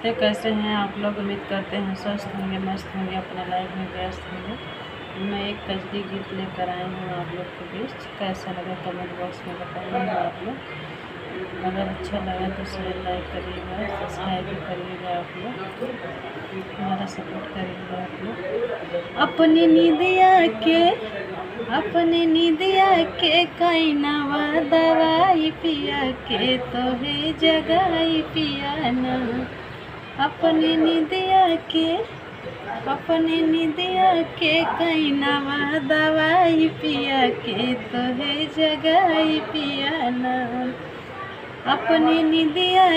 नमस्ते, कैसे हैं आप लोग। उम्मीद करते हैं स्वस्थ होंगे, मस्त होंगे, अपने लाइफ में व्यस्त होंगे। मैं एक कजरी गीत लेकर आई हूँ आप लोग के बीच। कैसा लगा कमेंट बॉक्स में बताइएगा आप लोग। अगर अच्छा लगा तो शेयर लाइक करिएगा, सब्सक्राइब भी करिएगा आप लोग, हमारा सपोर्ट करिएगा आप लोग। अपने नींदिया के कई नवा दवाई पिया के तो है जगाई पिया ना। अपने नींदिया के कई नवा दवाई पिया के तो है जगाई पिया ना। अपने नींदिया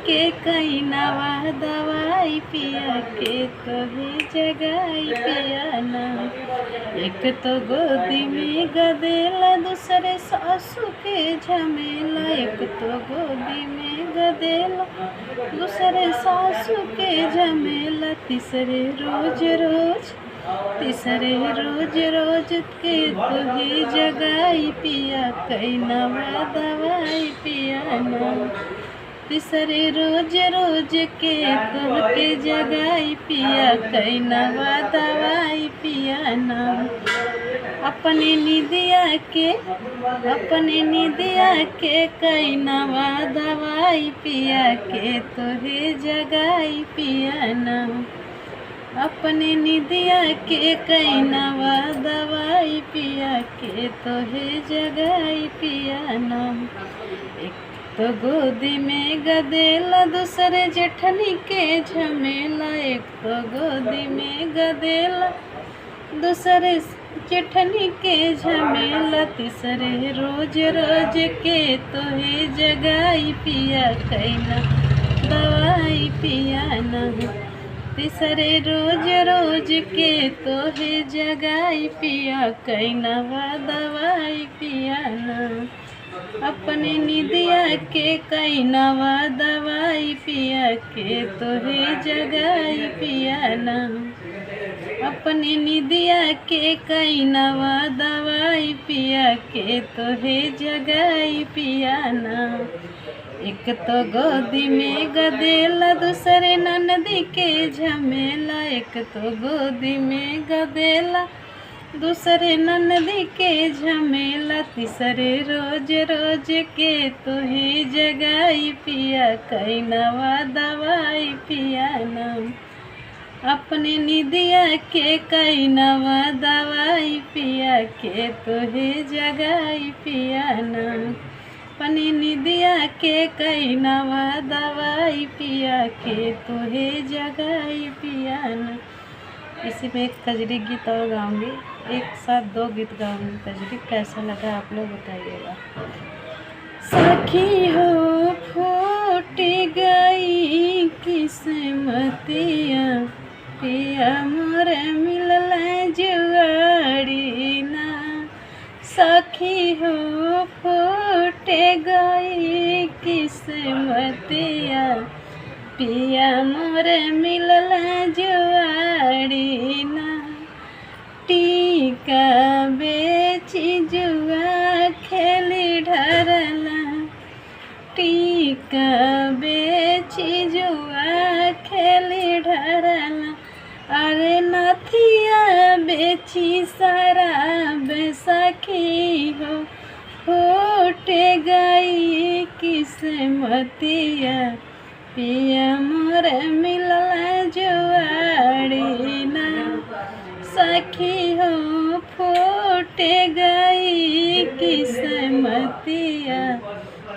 के कई नवा दवाई पिया के तो है जगाई पिया ना। एक तो गोदी में गदेला, दूसरे सासू के झमेला। एक तो गोदी में गदेला, दूसरे सासू के झमेला। तीसरे रोज के तो ही जगाई पिया कई नवा दवाई पिया ना। तीसरे रोज के तो के जगाई पिया कई नवा दवाई पिया ना। अपने नींदिया के कई नवा दवाई पिया के तो है जगाई पिया ना। अपने नींदिया के कई नवा दवाई पिया के तो है जगाई पिया ना। एक तो गोदी में गदेला, दूसरे जेठनी के झमेला। एक तो गोदी में गदेला, दूसरे जेठनी के झमेला। तीसरे रोज के तो है जगाई पिया कई ना दवाई पिया ना। तीसरे रोज के तो है जगाई पिया कई नवा दवाई पिया ना। अपने नींदिया के कई नवा दवाई पिया के तो है जगाई पिया ना। अपने नींदिया के कई नवा दवाई पिया के तो है जगाई पिया ना। एक तो गोदी में गदेला, दूसरे ननदी के झमेला। एक तो गोदी में गदेला, दूसरे ननदी के झमेला। तीसरे रोज के तो ही जगाई पिया कई नवा दवाई पिया ना। अपने नींदिया के कई नवा दवाई पिया के तो है जगाई पिया ना। अपने नींदिया के कई नवा दवाई पिया के तो है जगाई पिया ना। इसी में एक कजरी गीत और गाऊंगी, एक साथ दो गीत गाऊंगी कजरी। कैसा लगा आप लोग बताइएगा। सखी हो फूट गई किस्मतिया, पिया मोर मिलल जुआरी ना। सखी हो फूट गई किस्मतिया, पिया मोर मिलल जुआरी ना। टीका बेची जुआ खेली ढरला, टीका बेची जुआ खेली ढरला। अरे नथिया बेची शराब सखी हो फूट गई किस्मतिया, पिया मोर मिलल जुआरी ना। सखी हो फूट गई किस्मतिया,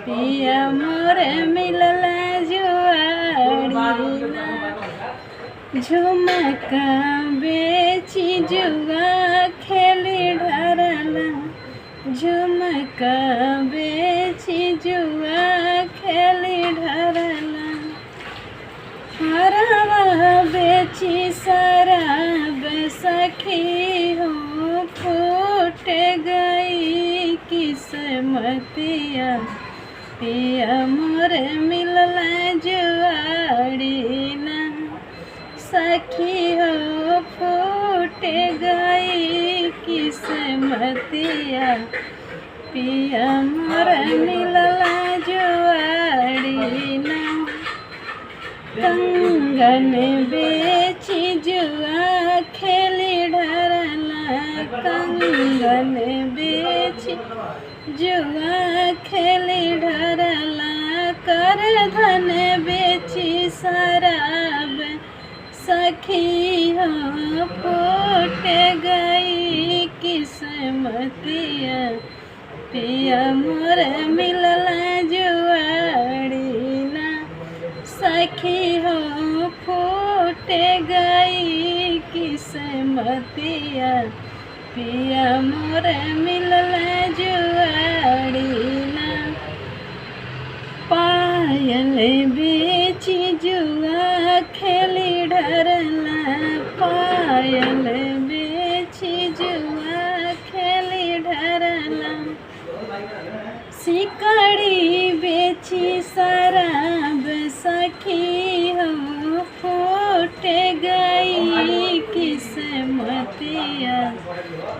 पिया मोर मिलल जुआरी ना। झुमका बेची जुआ खेली ढरला, झुमका बेची जुआ खेली ढरला। हरवा बेची शराब सखी हो फूट गई किस्मतिया, पिया मोर मिलल जुआरी ना। सखी हो फूट गई किस्मतिया, पिया मोर मिलल जुआरी ना। कंगन बेची जुआ खेली ढरला, कंगन बेची जुआ खेली ढरला, कर धन बेची शराब सखी हो फूट गई किस्मतिया, पिया मोर मिलला जुआड़ी ना, सखी हो फूट गई किस्मतिया, पिया मोर मिलला जुआड़ी ना। पायल बेची जुआ खेली ढरला, पायल बेची जुआ खेली ढरला, सिकड़ी बेची शराब सखी हो फूट गई किस्मतिया,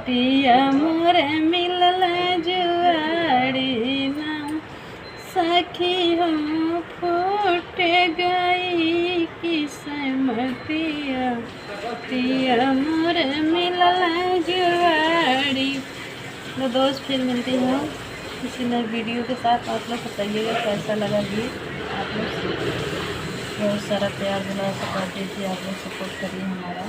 पिया मोर मिलला जुआड़ी ना, सखी हो फूट गई किस्मतिया, पिया मोर मिलला जुआड़ी। तो दोस्त फिर मिलती हूँ किसी नए वीडियो के साथ। आप लोग बताइएगा कैसा लगा ये। आप लोग बहुत सारा प्यार दुलार सपोर्ट दीजिए, आप लोग सपोर्ट करिए हमारा।